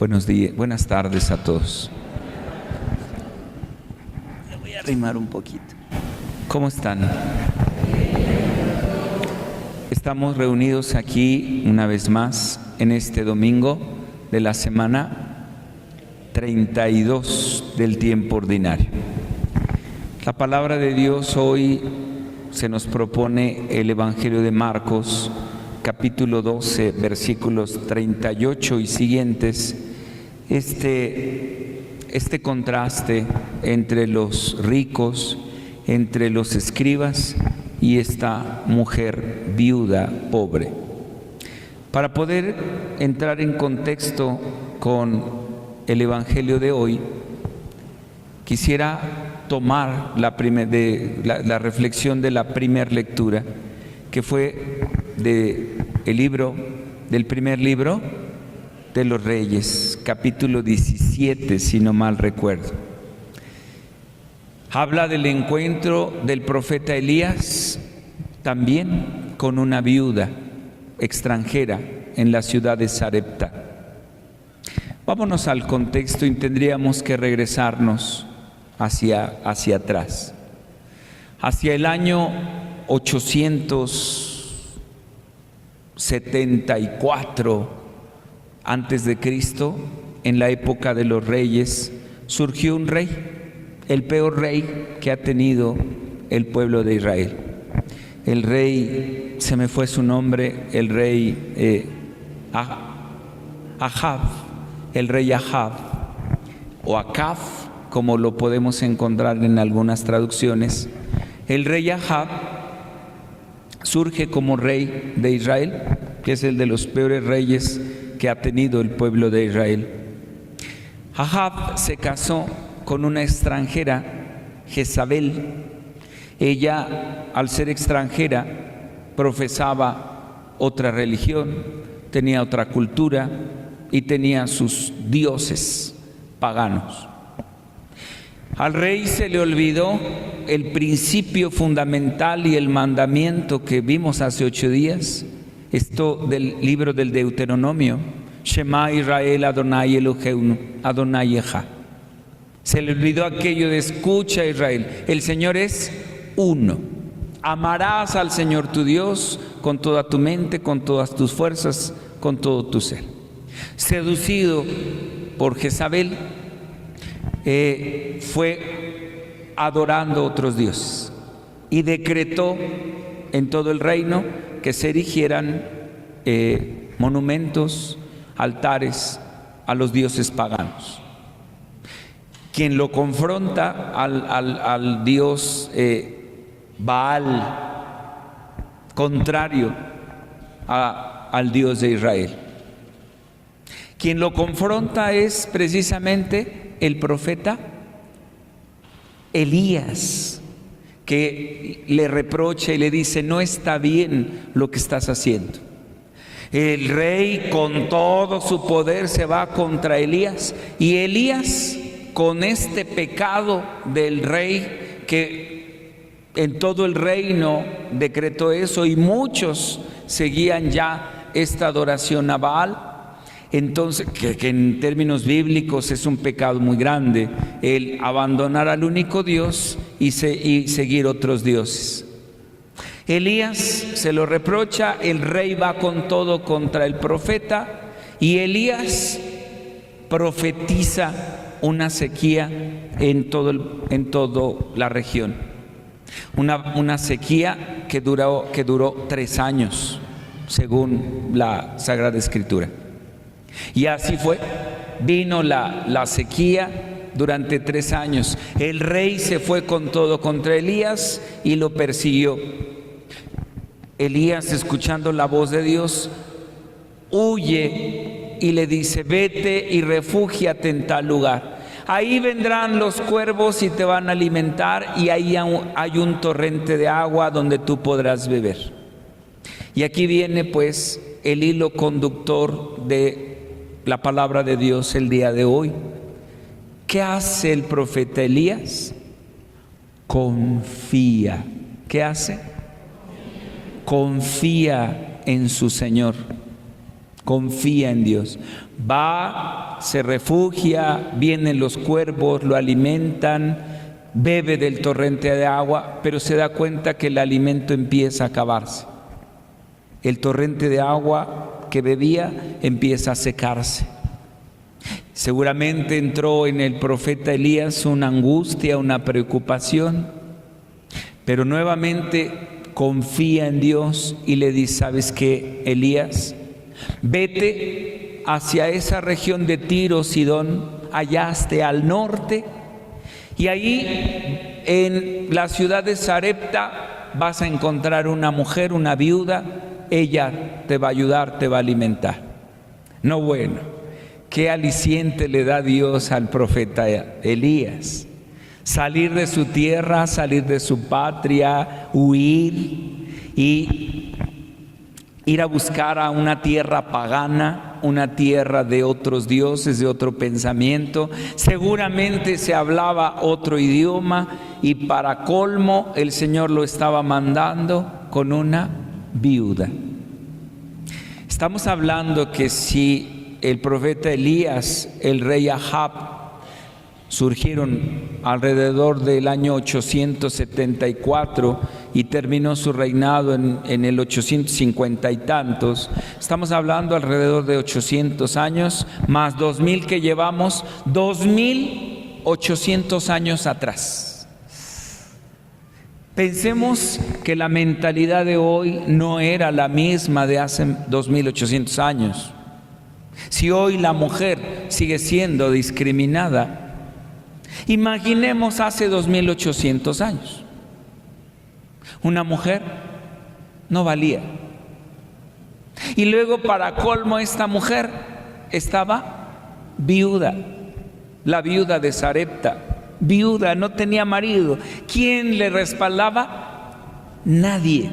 Buenos días, buenas tardes a todos. Me voy a arrimar un poquito. ¿Cómo están? Estamos reunidos aquí una vez más en este domingo de la semana 32 del tiempo ordinario. La palabra de Dios hoy se nos propone el Evangelio de Marcos, capítulo 12, versículos 38 y siguientes. Este contraste entre los ricos, entre los escribas y esta mujer viuda pobre. Para poder entrar en contexto con el Evangelio de hoy, quisiera tomar la reflexión de la primera lectura, que fue del primer libro de los Reyes, capítulo 17, si no mal recuerdo. Habla del encuentro del profeta Elías también con una viuda extranjera en la ciudad de Sarepta. Vámonos al contexto y tendríamos que regresarnos hacia atrás, hacia el año 874 antes de Cristo. En la época de los reyes surgió un rey, el peor rey que ha tenido el pueblo de Israel. El rey, se me fue su nombre, el rey Ahab, el rey Ahab, o Acab, como lo podemos encontrar en algunas traducciones. El rey Ahab surge como rey de Israel, que es el de los peores reyes que ha tenido el pueblo de Israel. Ahab se casó con una extranjera, Jezabel. Ella, al ser extranjera, profesaba otra religión, tenía otra cultura y tenía sus dioses paganos. Al rey se le olvidó el principio fundamental y el mandamiento que vimos hace 8 días, esto del libro del Deuteronomio: Shema Israel Adonai Eloheinu Adonai Echad. Se le olvidó aquello de: escucha Israel, el Señor es uno. Amarás al Señor tu Dios con toda tu mente, con todas tus fuerzas, con todo tu ser. Seducido por Jezabel, fue adorando otros dioses y decretó en todo el reino que se erigieran monumentos, altares a los dioses paganos. Quien lo confronta al dios Baal, contrario al Dios de Israel. Quien lo confronta es precisamente el profeta Elías, que le reprocha y le dice: no está bien lo que estás haciendo. El rey con todo su poder se va contra Elías, y Elías, con este pecado del rey, que en todo el reino decretó eso y muchos seguían ya esta adoración a Baal, entonces, que en términos bíblicos es un pecado muy grande, el abandonar al único Dios y seguir otros dioses. Elías se lo reprocha, el rey va con todo contra el profeta, y Elías profetiza una sequía en toda la región. Una sequía que duró 3 años, según la Sagrada Escritura. Y así fue, vino la sequía durante 3 años. El rey se fue con todo contra Elías y lo persiguió. Elías, escuchando la voz de Dios, huye y le dice: vete y refúgiate en tal lugar. Ahí vendrán los cuervos y te van a alimentar, y ahí hay un torrente de agua donde tú podrás beber. Y aquí viene pues el hilo conductor de la palabra de Dios el día de hoy. ¿Qué hace el profeta Elías? Confía. ¿Qué hace? Confía en su Señor. Confía en Dios. Va, se refugia, vienen los cuervos, lo alimentan, bebe del torrente de agua, pero se da cuenta que el alimento empieza a acabarse. El torrente de agua que bebía empieza a secarse. Seguramente entró en el profeta Elías una angustia, una preocupación, pero nuevamente confía en Dios y le dice: ¿sabes qué, Elías? Vete hacia esa región de Tiro, Sidón, allá hasta al norte, y ahí en la ciudad de Sarepta vas a encontrar una mujer, una viuda. Ella te va a ayudar, te va a alimentar. No, bueno, qué aliciente le da Dios al profeta Elías. Salir de su tierra, salir de su patria, huir y ir a buscar a una tierra pagana, una tierra de otros dioses, de otro pensamiento. Seguramente se hablaba otro idioma y para colmo el Señor lo estaba mandando con una viuda. Estamos hablando que si el profeta Elías, el rey Ahab, surgieron alrededor del año 874 y terminó su reinado en el 850 y tantos. Estamos hablando alrededor de 800 años, más 2000 que llevamos, 2800 años atrás. Pensemos que la mentalidad de hoy no era la misma de hace 2800 años. Si hoy la mujer sigue siendo discriminada, imaginemos hace 2800 años. Una mujer no valía. Y luego, para colmo, esta mujer estaba viuda, la viuda de Sarepta. Viuda, no tenía marido. ¿Quién le respaldaba? Nadie.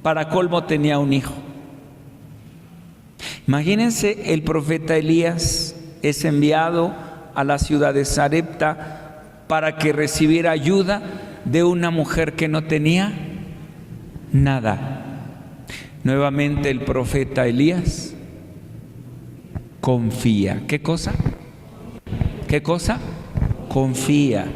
Para colmo, tenía un hijo. Imagínense, el profeta Elías es enviado a la ciudad de Sarepta para que recibiera ayuda de una mujer que no tenía nada. Nuevamente el profeta Elías confía. ¿Qué cosa? ¿Qué cosa? Confía.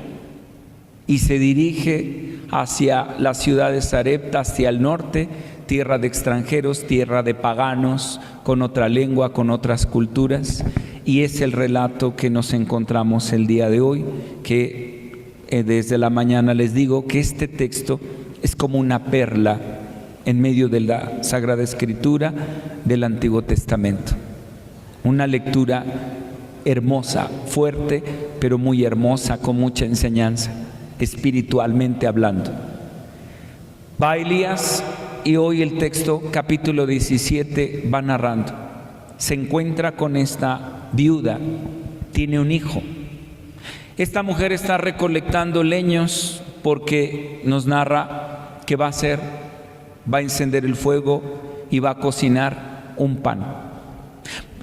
Y se dirige hacia la ciudad de Sarepta, hacia el norte, tierra de extranjeros, tierra de paganos, con otra lengua, con otras culturas. Y es el relato que nos encontramos el día de hoy, que desde la mañana les digo que este texto es como una perla en medio de la Sagrada Escritura del Antiguo Testamento. Una lectura hermosa, fuerte, pero muy hermosa, con mucha enseñanza, espiritualmente hablando. Va Elías y hoy el texto, capítulo 17, va narrando. Se encuentra con esta viuda, tiene un hijo. Esta mujer está recolectando leños porque nos narra que va a encender el fuego y va a cocinar un pan.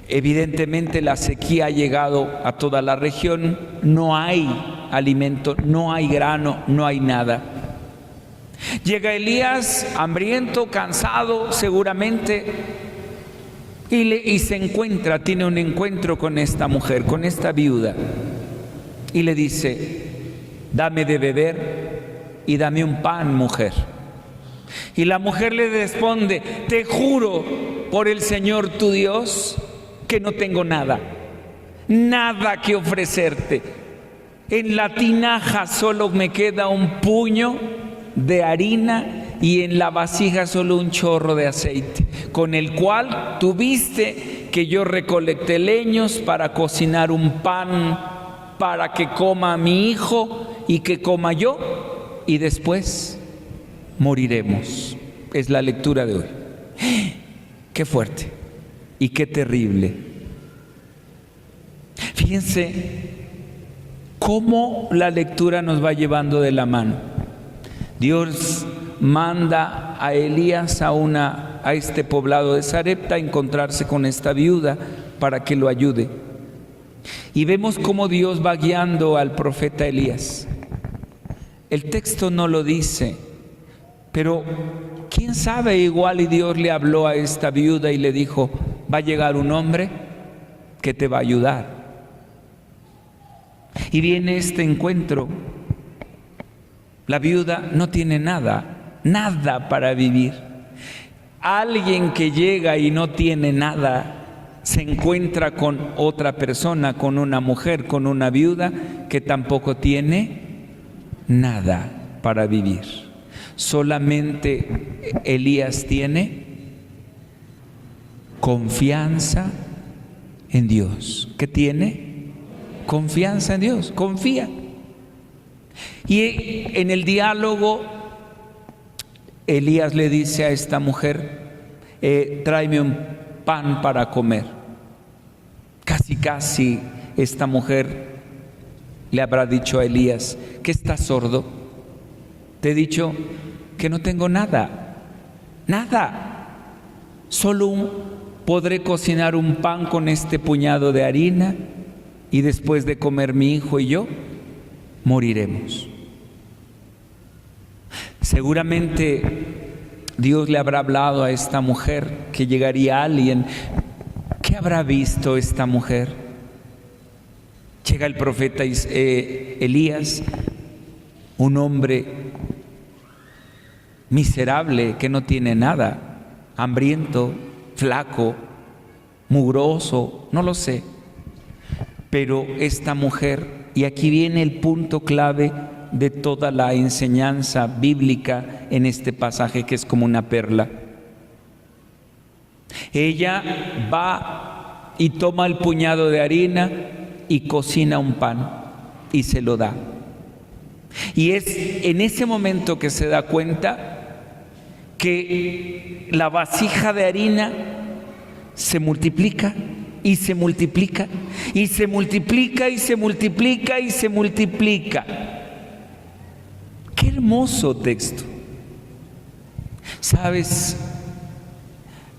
Evidentemente la sequía ha llegado a toda la región, no hay alimento, no hay grano, no hay nada. Llega Elías hambriento, cansado seguramente, y se encuentra, tiene un encuentro con esta mujer, con esta viuda, y le dice: dame de beber y dame un pan, mujer. Y la mujer le responde: te juro por el Señor tu Dios que no tengo nada que ofrecerte. En la tinaja solo me queda un puño de harina y en la vasija solo un chorro de aceite, con el cual tuviste que yo recolecté leños para cocinar un pan para que coma mi hijo y que coma yo, y después moriremos. Es la lectura de hoy. Qué fuerte y qué terrible. Fíjense cómo la lectura nos va llevando de la mano. Dios manda a Elías a este poblado de Sarepta a encontrarse con esta viuda para que lo ayude. Y vemos cómo Dios va guiando al profeta Elías. El texto no lo dice, pero quién sabe, igual y Dios le habló a esta viuda y le dijo: va a llegar un hombre que te va a ayudar. Y viene este encuentro. La viuda no tiene nada, nada para vivir. Alguien que llega y no tiene nada, se encuentra con otra persona, con una mujer, con una viuda que tampoco tiene nada para vivir. Solamente Elías tiene confianza en Dios. ¿Qué tiene? Confianza en Dios, confía. Y en el diálogo, Elías le dice a esta mujer, tráeme un pan para comer. Casi esta mujer le habrá dicho a Elías, ¿qué estás sordo? Te he dicho que no tengo nada, solo podré cocinar un pan con este puñado de harina y después de comer mi hijo y yo, moriremos. Seguramente Dios le habrá hablado a esta mujer que llegaría alguien. ¿Qué habrá visto esta mujer? Llega el profeta Elías, un hombre miserable que no tiene nada, hambriento, flaco, mugroso, no lo sé. Pero esta mujer, y aquí viene el punto clave de toda la enseñanza bíblica en este pasaje que es como una perla. Ella va y toma el puñado de harina y cocina un pan y se lo da. Y es en ese momento que se da cuenta que la vasija de harina se multiplica y se multiplica y se multiplica y se multiplica y se multiplica. Qué hermoso texto. ¿Sabes?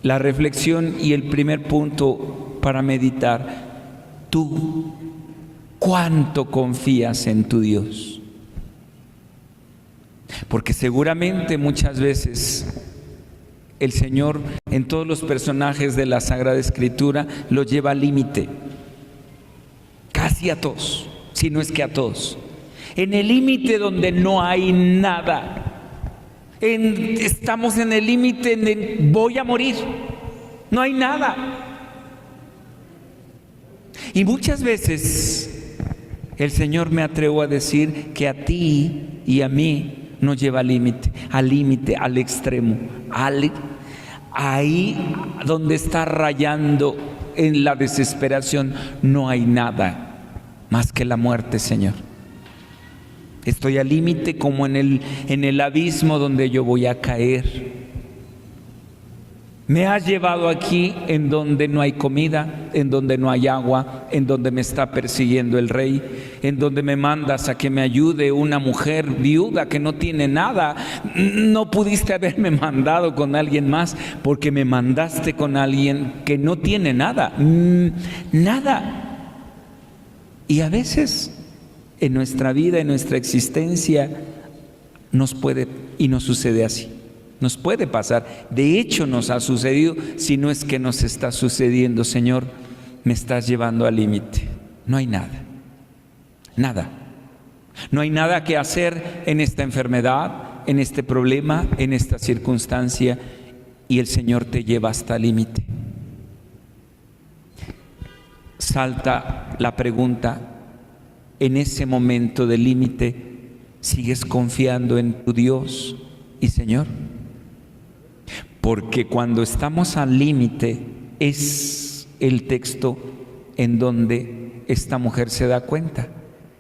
La reflexión y el primer punto para meditar. ¿Tú cuánto confías en tu Dios? Porque seguramente muchas veces el Señor en todos los personajes de la Sagrada Escritura lo lleva al límite. Casi a todos, si no es que a todos. En el límite donde no hay nada. Estamos en el límite de voy a morir. No hay nada. Y muchas veces el Señor, me atrevo a decir, que a ti y a mí nos lleva al límite, al extremo, ahí donde está rayando en la desesperación. No hay nada más que la muerte, Señor. Estoy al límite, como en el abismo donde yo voy a caer. Me has llevado aquí en donde no hay comida, en donde no hay agua, en donde me está persiguiendo el rey, en donde me mandas a que me ayude una mujer viuda que no tiene nada. No pudiste haberme mandado con alguien más, porque me mandaste con alguien que no tiene nada, nada. Y a veces en nuestra vida, en nuestra existencia, nos puede y nos sucede así. Nos puede pasar, de hecho nos ha sucedido, si no es que nos está sucediendo. Señor, me estás llevando al límite. No hay nada, nada. No hay nada que hacer en esta enfermedad, en este problema, en esta circunstancia, y el Señor te lleva hasta el límite. Salta la pregunta: en ese momento de límite, ¿sigues confiando en tu Dios y Señor? Porque cuando estamos al límite, es el texto en donde esta mujer se da cuenta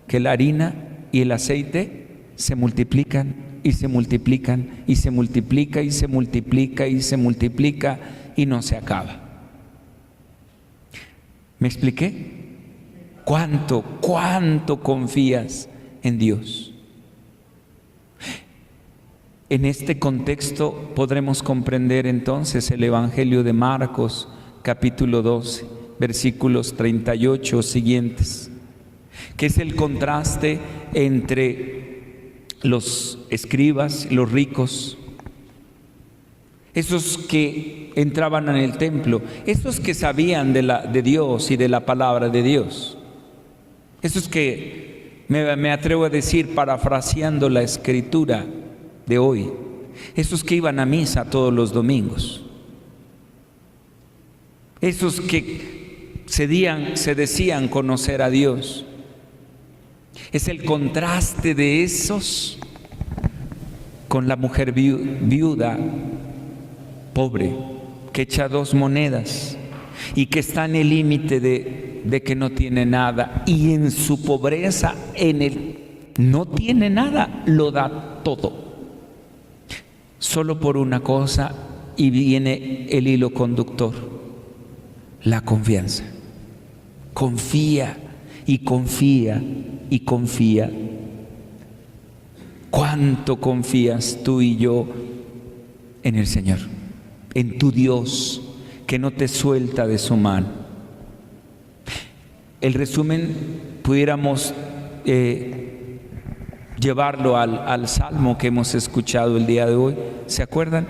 que la harina y el aceite se multiplican y se multiplican y se multiplica y se multiplica y se multiplica y no se acaba. ¿Me expliqué? ¿Cuánto confías en Dios? En este contexto podremos comprender entonces el Evangelio de Marcos, capítulo 12, versículos 38 siguientes, que es el contraste entre los escribas, los ricos, esos que entraban en el templo, esos que sabían de Dios y de la palabra de Dios, esos que me atrevo a decir, parafraseando la escritura de hoy, esos que iban a misa todos los domingos, esos que se decían conocer a Dios. Es el contraste de esos con la mujer viuda, pobre, que echa 2 monedas y que está en el límite de que no tiene nada, y en su pobreza, no tiene nada, lo da todo, solo por una cosa, y viene el hilo conductor: la confianza. Confía y confía y confía. ¿Cuánto confías tú y yo en el Señor, en tu Dios, que no te suelta de su mano? El resumen pudiéramos llevarlo al salmo que hemos escuchado el día de hoy. ¿Se acuerdan?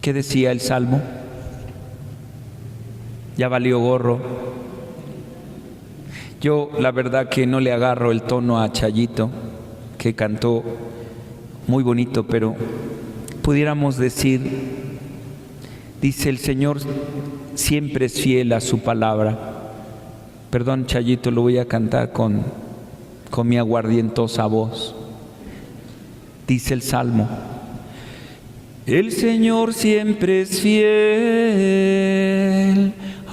¿Qué decía el salmo? Ya valió gorro. Yo la verdad que no le agarro el tono a Chayito, que cantó muy bonito, pero pudiéramos decir, dice: el Señor siempre es fiel a su palabra. Perdón, Chayito, lo voy a cantar con mi aguardientosa voz. Dice el salmo: el Señor siempre es fiel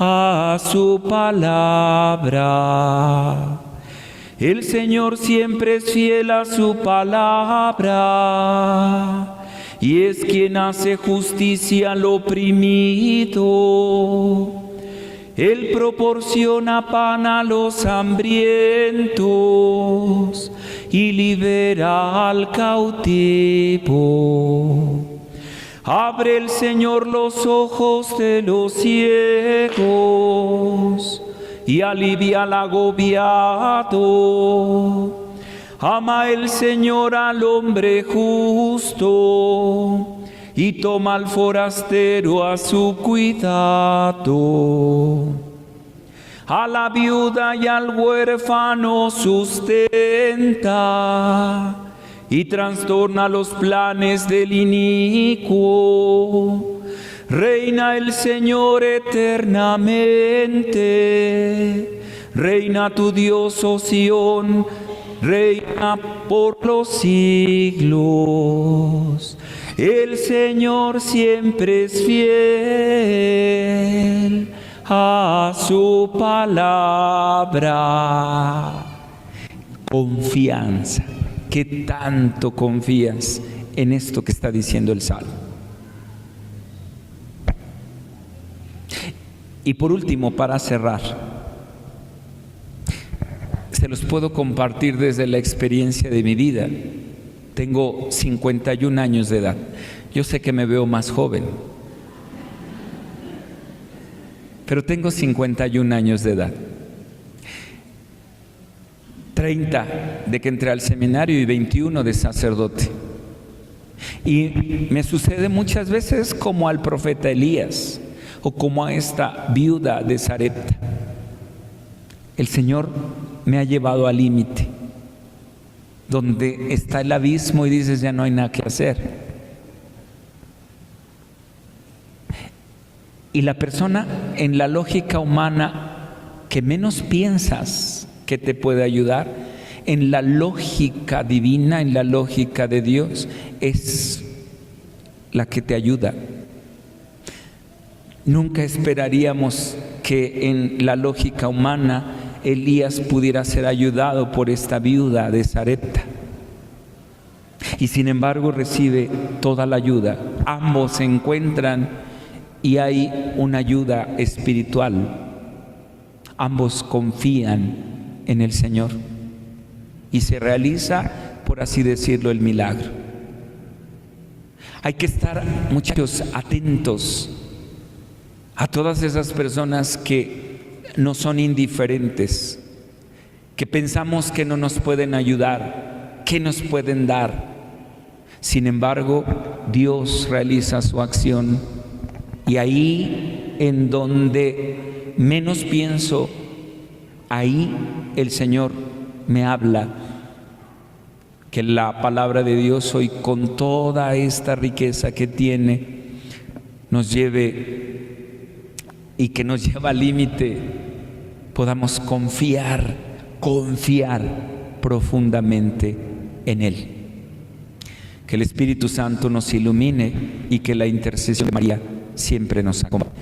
a su palabra. El Señor siempre es fiel a su palabra, y es quien hace justicia al oprimido. Él proporciona pan a los hambrientos y libera al cautivo. Abre el Señor los ojos de los ciegos y alivia al agobiado. Ama el Señor al hombre justo y toma al forastero a su cuidado. A la viuda y al huérfano sustenta y trastorna los planes del inicuo. Reina el Señor eternamente, reina tu Dios, oh Sión, reina por los siglos. El Señor siempre es fiel a su palabra. Confianza. ¿Qué tanto confías en esto que está diciendo el Salmo? Y por último, para cerrar, se los puedo compartir desde la experiencia de mi vida. Tengo 51 años de edad. Yo sé que me veo más joven, pero tengo 51 años de edad. 30 de que entré al seminario y 21 de sacerdote. Y me sucede muchas veces como al profeta Elías o como a esta viuda de Sarepta. El Señor me ha llevado al límite, donde está el abismo y dices: ya no hay nada que hacer. Y la persona, en la lógica humana que menos piensas que te puede ayudar, en la lógica divina, en la lógica de Dios, es la que te ayuda. Nunca esperaríamos que en la lógica humana Elías pudiera ser ayudado por esta viuda de Sarepta, y sin embargo recibe toda la ayuda. Ambos se encuentran y hay una ayuda espiritual. Ambos confían en el Señor y se realiza, por así decirlo, el milagro. Hay que estar, muchachos, atentos a todas esas personas que no son indiferentes, que pensamos que no nos pueden ayudar, que nos pueden dar. Sin embargo, Dios realiza su acción, y ahí en donde menos pienso, ahí el Señor me habla. Que la palabra de Dios hoy, con toda esta riqueza que tiene, nos lleve, y que nos lleva al límite, podamos confiar profundamente en Él. Que el Espíritu Santo nos ilumine y que la intercesión de María siempre nos acompañe.